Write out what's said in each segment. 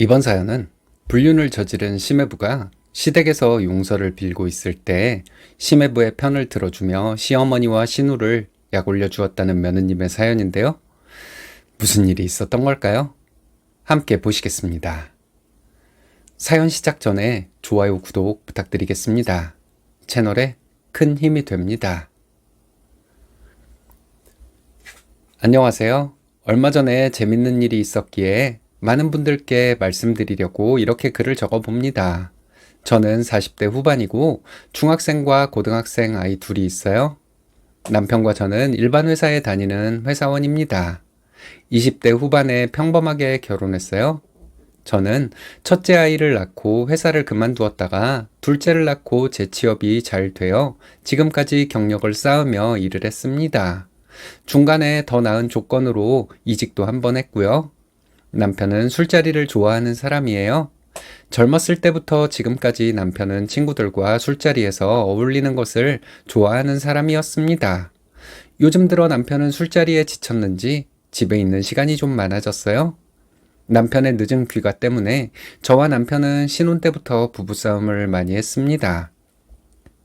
이번 사연은 불륜을 저지른 시매부가 시댁에서 용서를 빌고 있을 때 시매부의 편을 들어주며 시어머니와 시누를 약 올려주었다는 며느님의 사연인데요. 무슨 일이 있었던 걸까요? 함께 보시겠습니다. 사연 시작 전에 좋아요, 구독 부탁드리겠습니다. 채널에 큰 힘이 됩니다. 안녕하세요. 얼마 전에 재밌는 일이 있었기에 많은 분들께 말씀드리려고 이렇게 글을 적어봅니다. 저는 40대 후반이고 중학생과 고등학생 아이 둘이 있어요. 남편과 저는 일반 회사에 다니는 회사원입니다. 20대 후반에 평범하게 결혼했어요. 저는 첫째 아이를 낳고 회사를 그만두었다가 둘째를 낳고 재취업이 잘 되어 지금까지 경력을 쌓으며 일을 했습니다. 중간에 더 나은 조건으로 이직도 한 번 했고요. 남편은 술자리를 좋아하는 사람이에요. 젊었을 때부터 지금까지 남편은 친구들과 술자리에서 어울리는 것을 좋아하는 사람이었습니다. 요즘 들어 남편은 술자리에 지쳤는지 집에 있는 시간이 좀 많아졌어요. 남편의 늦은 귀가 때문에 저와 남편은 신혼 때부터 부부싸움을 많이 했습니다.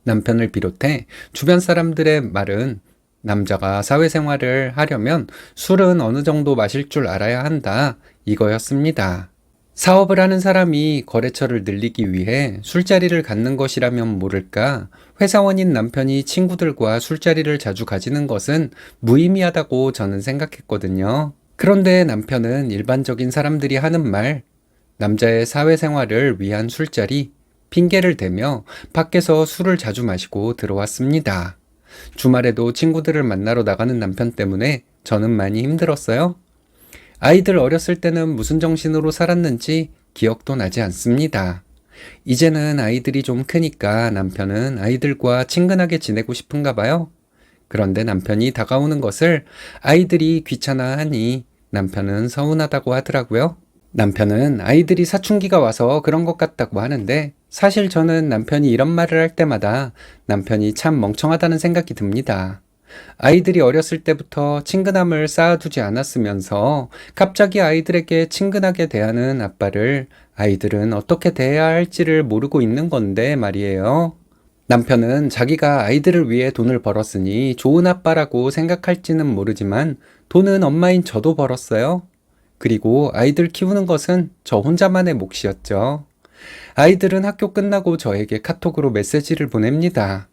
남편을 비롯해 주변 사람들의 말은 남자가 사회생활을 하려면 술은 어느 정도 마실 줄 알아야 한다, 이거였습니다. 사업을 하는 사람이 거래처를 늘리기 위해 술자리를 갖는 것이라면 모를까, 회사원인 남편이 친구들과 술자리를 자주 가지는 것은 무의미하다고 저는 생각했거든요. 그런데 남편은 일반적인 사람들이 하는 말, 남자의 사회생활을 위한 술자리, 핑계를 대며 밖에서 술을 자주 마시고 들어왔습니다. 주말에도 친구들을 만나러 나가는 남편 때문에 저는 많이 힘들었어요. 아이들 어렸을 때는 무슨 정신으로 살았는지 기억도 나지 않습니다. 이제는 아이들이 좀 크니까 남편은 아이들과 친근하게 지내고 싶은가 봐요. 그런데 남편이 다가오는 것을 아이들이 귀찮아하니 남편은 서운하다고 하더라고요. 남편은 아이들이 사춘기가 와서 그런 것 같다고 하는데, 사실 저는 남편이 이런 말을 할 때마다 남편이 참 멍청하다는 생각이 듭니다. 아이들이 어렸을 때부터 친근함을 쌓아두지 않았으면서 갑자기 아이들에게 친근하게 대하는 아빠를 아이들은 어떻게 대해야 할지를 모르고 있는 건데 말이에요. 남편은 자기가 아이들을 위해 돈을 벌었으니 좋은 아빠라고 생각할지는 모르지만 돈은 엄마인 저도 벌었어요. 그리고 아이들 키우는 것은 저 혼자만의 몫이었죠. 아이들은 학교 끝나고 저에게 카톡으로 메시지를 보냅니다.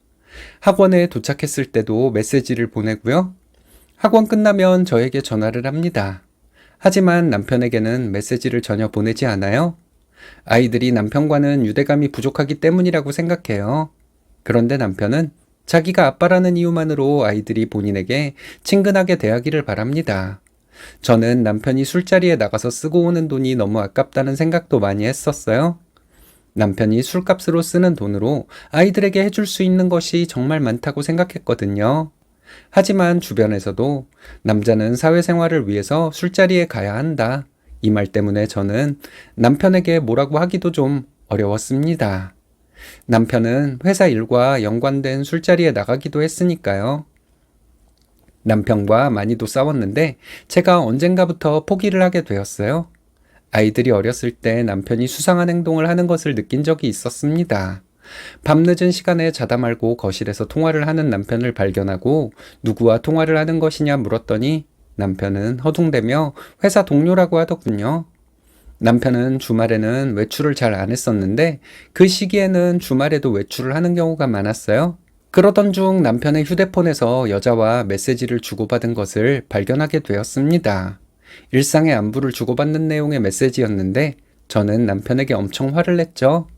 학원에 도착했을 때도 메시지를 보내고요. 학원 끝나면 저에게 전화를 합니다. 하지만 남편에게는 메시지를 전혀 보내지 않아요. 아이들이 남편과는 유대감이 부족하기 때문이라고 생각해요. 그런데 남편은 자기가 아빠라는 이유만으로 아이들이 본인에게 친근하게 대하기를 바랍니다. 저는 남편이 술자리에 나가서 쓰고 오는 돈이 너무 아깝다는 생각도 많이 했었어요. 남편이 술값으로 쓰는 돈으로 아이들에게 해줄 수 있는 것이 정말 많다고 생각했거든요. 하지만 주변에서도 남자는 사회생활을 위해서 술자리에 가야 한다, 이 말 때문에 저는 남편에게 뭐라고 하기도 좀 어려웠습니다. 남편은 회사 일과 연관된 술자리에 나가기도 했으니까요. 남편과 많이도 싸웠는데 제가 언젠가부터 포기를 하게 되었어요. 아이들이 어렸을 때 남편이 수상한 행동을 하는 것을 느낀 적이 있었습니다. 밤늦은 시간에 자다 말고 거실에서 통화를 하는 남편을 발견하고 누구와 통화를 하는 것이냐 물었더니 남편은 허둥대며 회사 동료라고 하더군요. 남편은 주말에는 외출을 잘 안 했었는데 그 시기에는 주말에도 외출을 하는 경우가 많았어요. 그러던 중 남편의 휴대폰에서 여자와 메시지를 주고받은 것을 발견하게 되었습니다. 일상의 안부를 주고받는 내용의 메시지였는데 저는 남편에게 엄청 화를 냈죠.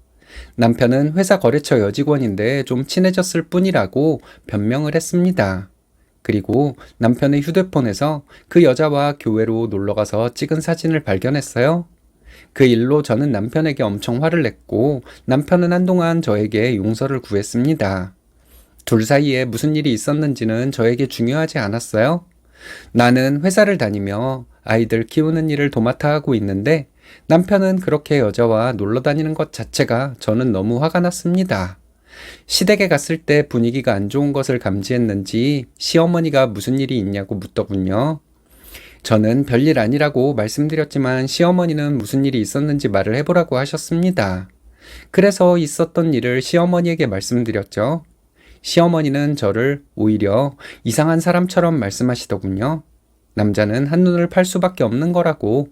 남편은 회사 거래처 여직원인데 좀 친해졌을 뿐이라고 변명을 했습니다. 그리고 남편의 휴대폰에서 그 여자와 교회로 놀러가서 찍은 사진을 발견했어요. 그 일로 저는 남편에게 엄청 화를 냈고 남편은 한동안 저에게 용서를 구했습니다. 둘 사이에 무슨 일이 있었는지는 저에게 중요하지 않았어요. 나는 회사를 다니며 아이들 키우는 일을 도맡아 하고 있는데 남편은 그렇게 여자와 놀러 다니는 것 자체가 저는 너무 화가 났습니다. 시댁에 갔을 때 분위기가 안 좋은 것을 감지했는지 시어머니가 무슨 일이 있냐고 묻더군요. 저는 별일 아니라고 말씀드렸지만 시어머니는 무슨 일이 있었는지 말을 해보라고 하셨습니다. 그래서 있었던 일을 시어머니에게 말씀드렸죠. 시어머니는 저를 오히려 이상한 사람처럼 말씀하시더군요. 남자는 한눈을 팔 수밖에 없는 거라고,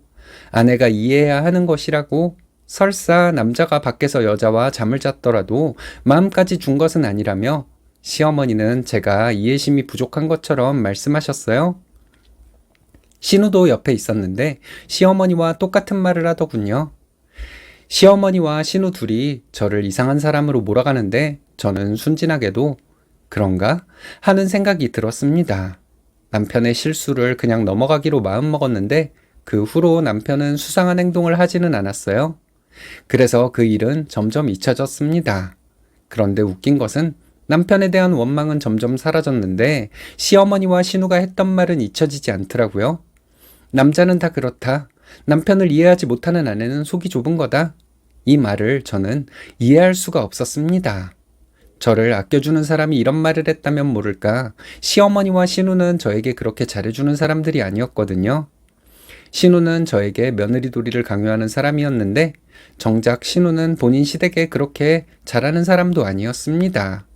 아내가 이해해야 하는 것이라고, 설사 남자가 밖에서 여자와 잠을 잤더라도 마음까지 준 것은 아니라며 시어머니는 제가 이해심이 부족한 것처럼 말씀하셨어요. 신우도 옆에 있었는데 시어머니와 똑같은 말을 하더군요. 시어머니와 신우 둘이 저를 이상한 사람으로 몰아가는데 저는 순진하게도 그런가 하는 생각이 들었습니다. 남편의 실수를 그냥 넘어가기로 마음먹었는데 그 후로 남편은 수상한 행동을 하지는 않았어요. 그래서 그 일은 점점 잊혀졌습니다. 그런데 웃긴 것은 남편에 대한 원망은 점점 사라졌는데 시어머니와 신우가 했던 말은 잊혀지지 않더라고요. 남자는 다 그렇다. 남편을 이해하지 못하는 아내는 속이 좁은 거다. 이 말을 저는 이해할 수가 없었습니다. 저를 아껴주는 사람이 이런 말을 했다면 모를까. 시어머니와 신우는 저에게 그렇게 잘해주는 사람들이 아니었거든요. 신우는 저에게 며느리돌이를 강요하는 사람이었는데 정작 신우는 본인 시댁에 그렇게 잘하는 사람도 아니었습니다.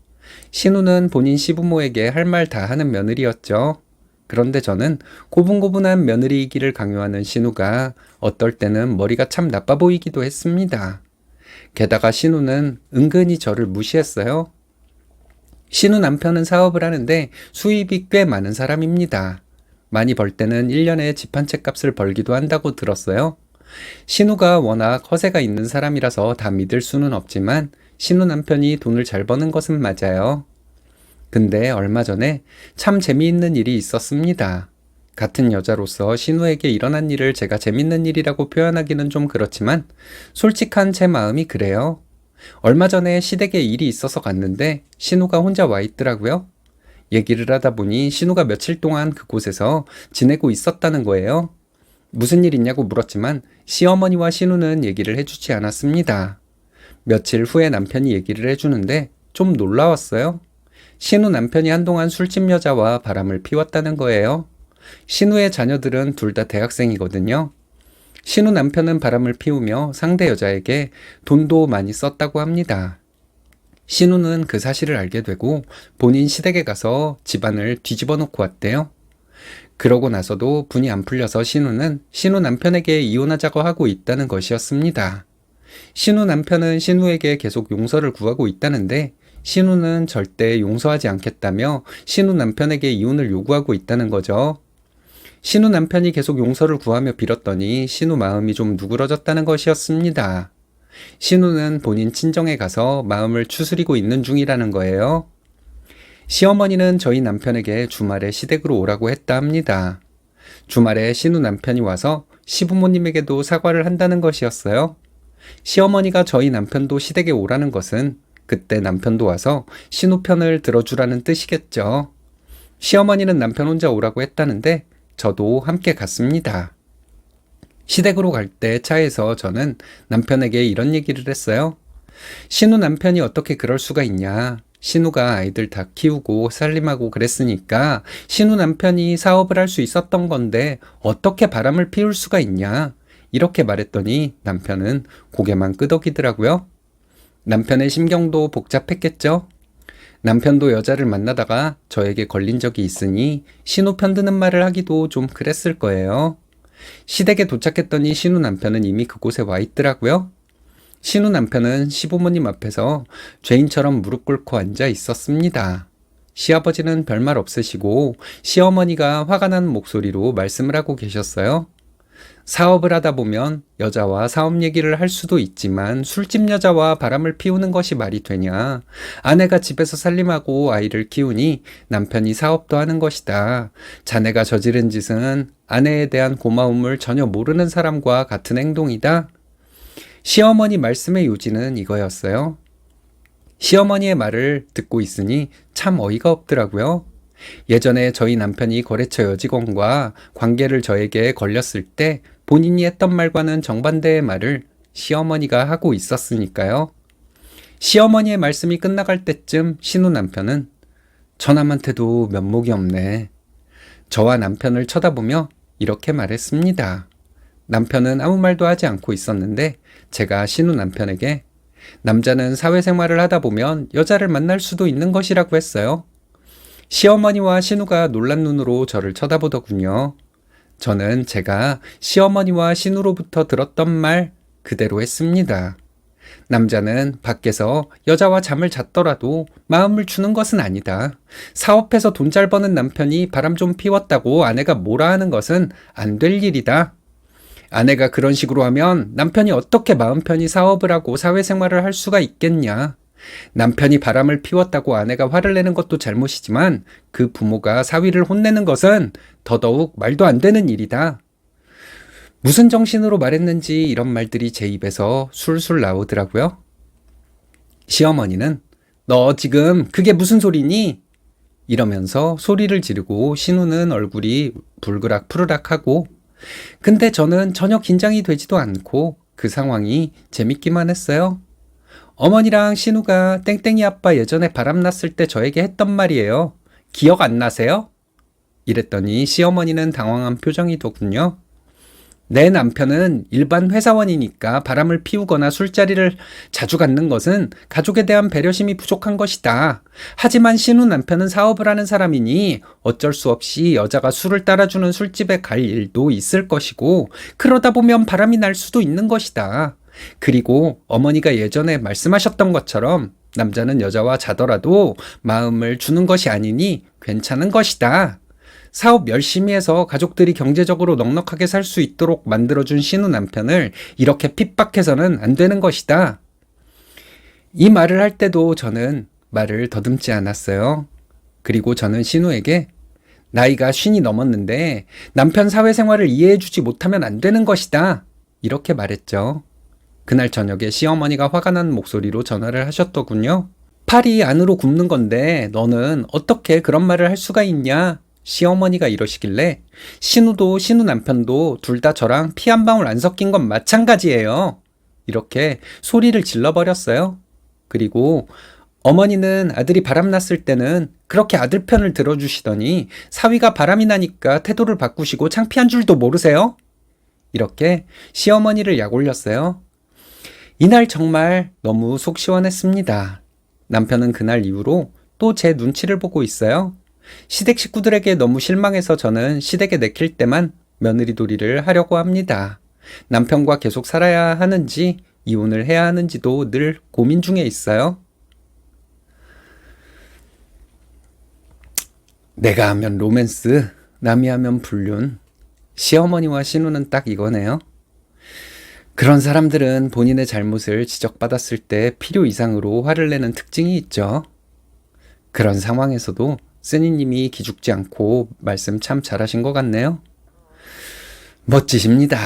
신우는 본인 시부모에게 할 말 다 하는 며느리였죠. 그런데 저는 고분고분한 며느리이기를 강요하는 신우가 어떨 때는 머리가 참 나빠 보이기도 했습니다. 게다가 신우는 은근히 저를 무시했어요. 신우 남편은 사업을 하는데 수입이 꽤 많은 사람입니다. 많이 벌 때는 1년에 집 한 채 값을 벌기도 한다고 들었어요. 신우가 워낙 허세가 있는 사람이라서 다 믿을 수는 없지만 신우 남편이 돈을 잘 버는 것은 맞아요. 근데 얼마 전에 참 재미있는 일이 있었습니다. 같은 여자로서 신우에게 일어난 일을 제가 재밌는 일이라고 표현하기는 좀 그렇지만 솔직한 제 마음이 그래요. 얼마 전에 시댁에 일이 있어서 갔는데 신우가 혼자 와 있더라고요. 얘기를 하다 보니 신우가 며칠 동안 그곳에서 지내고 있었다는 거예요. 무슨 일 있냐고 물었지만 시어머니와 신우는 얘기를 해주지 않았습니다. 며칠 후에 남편이 얘기를 해주는데 좀 놀라웠어요. 신우 남편이 한동안 술집 여자와 바람을 피웠다는 거예요. 신우의 자녀들은 둘 다 대학생이거든요. 신우 남편은 바람을 피우며 상대 여자에게 돈도 많이 썼다고 합니다. 신우는 그 사실을 알게 되고 본인 시댁에 가서 집안을 뒤집어 놓고 왔대요. 그러고 나서도 분이 안 풀려서 신우는 신우 남편에게 이혼하자고 하고 있다는 것이었습니다. 신우 남편은 신우에게 계속 용서를 구하고 있다는데 신우는 절대 용서하지 않겠다며 신우 남편에게 이혼을 요구하고 있다는 거죠. 신우 남편이 계속 용서를 구하며 빌었더니 신우 마음이 좀 누그러졌다는 것이었습니다. 신우는 본인 친정에 가서 마음을 추스리고 있는 중이라는 거예요. 시어머니는 저희 남편에게 주말에 시댁으로 오라고 했다 합니다. 주말에 신우 남편이 와서 시부모님에게도 사과를 한다는 것이었어요. 시어머니가 저희 남편도 시댁에 오라는 것은 그때 남편도 와서 신우 편을 들어주라는 뜻이겠죠. 시어머니는 남편 혼자 오라고 했다는데 저도 함께 갔습니다. 시댁으로 갈 때 차에서 저는 남편에게 이런 얘기를 했어요. 신우 남편이 어떻게 그럴 수가 있냐. 신우가 아이들 다 키우고 살림하고 그랬으니까 신우 남편이 사업을 할 수 있었던 건데 어떻게 바람을 피울 수가 있냐. 이렇게 말했더니 남편은 고개만 끄덕이더라고요. 남편의 심경도 복잡했겠죠? 남편도 여자를 만나다가 저에게 걸린 적이 있으니 신우 편드는 말을 하기도 좀 그랬을 거예요. 시댁에 도착했더니 신우 남편은 이미 그곳에 와 있더라고요. 신우 남편은 시부모님 앞에서 죄인처럼 무릎 꿇고 앉아 있었습니다. 시아버지는 별말 없으시고 시어머니가 화가 난 목소리로 말씀을 하고 계셨어요. 사업을 하다 보면 여자와 사업 얘기를 할 수도 있지만 술집 여자와 바람을 피우는 것이 말이 되냐. 아내가 집에서 살림하고 아이를 키우니 남편이 사업도 하는 것이다. 자네가 저지른 짓은 아내에 대한 고마움을 전혀 모르는 사람과 같은 행동이다. 시어머니 말씀의 요지는 이거였어요. 시어머니의 말을 듣고 있으니 참 어이가 없더라고요. 예전에 저희 남편이 거래처 여직원과 관계를 저에게 걸렸을 때 본인이 했던 말과는 정반대의 말을 시어머니가 하고 있었으니까요. 시어머니의 말씀이 끝나갈 때쯤 신우 남편은 저남한테도 면목이 없네. 저와 남편을 쳐다보며 이렇게 말했습니다. 남편은 아무 말도 하지 않고 있었는데 제가 신우 남편에게 남자는 사회생활을 하다 보면 여자를 만날 수도 있는 것이라고 했어요. 시어머니와 신우가 놀란 눈으로 저를 쳐다보더군요. 저는 제가 시어머니와 신우로부터 들었던 말 그대로 했습니다. 남자는 밖에서 여자와 잠을 잤더라도 마음을 주는 것은 아니다. 사업해서 돈 잘 버는 남편이 바람 좀 피웠다고 아내가 뭐라 하는 것은 안 될 일이다. 아내가 그런 식으로 하면 남편이 어떻게 마음 편히 사업을 하고 사회생활을 할 수가 있겠냐. 남편이 바람을 피웠다고 아내가 화를 내는 것도 잘못이지만 그 부모가 사위를 혼내는 것은 더더욱 말도 안 되는 일이다. 무슨 정신으로 말했는지 이런 말들이 제 입에서 술술 나오더라고요. 시어머니는 너 지금 그게 무슨 소리니? 이러면서 소리를 지르고 신우는 얼굴이 불그락 푸르락하고 근데 저는 전혀 긴장이 되지도 않고 그 상황이 재밌기만 했어요. 어머니랑 신우가 땡땡이 아빠 예전에 바람났을 때 저에게 했던 말이에요. 기억 안 나세요? 이랬더니 시어머니는 당황한 표정이더군요. 내 남편은 일반 회사원이니까 바람을 피우거나 술자리를 자주 갖는 것은 가족에 대한 배려심이 부족한 것이다. 하지만 신우 남편은 사업을 하는 사람이니 어쩔 수 없이 여자가 술을 따라주는 술집에 갈 일도 있을 것이고 그러다 보면 바람이 날 수도 있는 것이다. 그리고 어머니가 예전에 말씀하셨던 것처럼 남자는 여자와 자더라도 마음을 주는 것이 아니니 괜찮은 것이다. 사업 열심히 해서 가족들이 경제적으로 넉넉하게 살 수 있도록 만들어준 신우 남편을 이렇게 핍박해서는 안 되는 것이다. 이 말을 할 때도 저는 말을 더듬지 않았어요. 그리고 저는 신우에게 나이가 50이 넘었는데 남편 사회생활을 이해해주지 못하면 안 되는 것이다. 이렇게 말했죠. 그날 저녁에 시어머니가 화가 난 목소리로 전화를 하셨더군요. 팔이 안으로 굽는 건데 너는 어떻게 그런 말을 할 수가 있냐? 시어머니가 이러시길래 신우도 신우 남편도 둘 다 저랑 피 한 방울 안 섞인 건 마찬가지예요. 이렇게 소리를 질러버렸어요. 그리고 어머니는 아들이 바람났을 때는 그렇게 아들 편을 들어주시더니 사위가 바람이 나니까 태도를 바꾸시고 창피한 줄도 모르세요? 이렇게 시어머니를 약올렸어요. 이날 정말 너무 속 시원했습니다. 남편은 그날 이후로 또 제 눈치를 보고 있어요. 시댁 식구들에게 너무 실망해서 저는 시댁에 내킬 때만 며느리돌이를 하려고 합니다. 남편과 계속 살아야 하는지 이혼을 해야 하는지도 늘 고민 중에 있어요. 내가 하면 로맨스, 남이 하면 불륜. 시어머니와 신우는 딱 이거네요. 그런 사람들은 본인의 잘못을 지적받았을 때 필요 이상으로 화를 내는 특징이 있죠. 그런 상황에서도 쓰니님이 기죽지 않고 말씀 참 잘하신 것 같네요. 멋지십니다.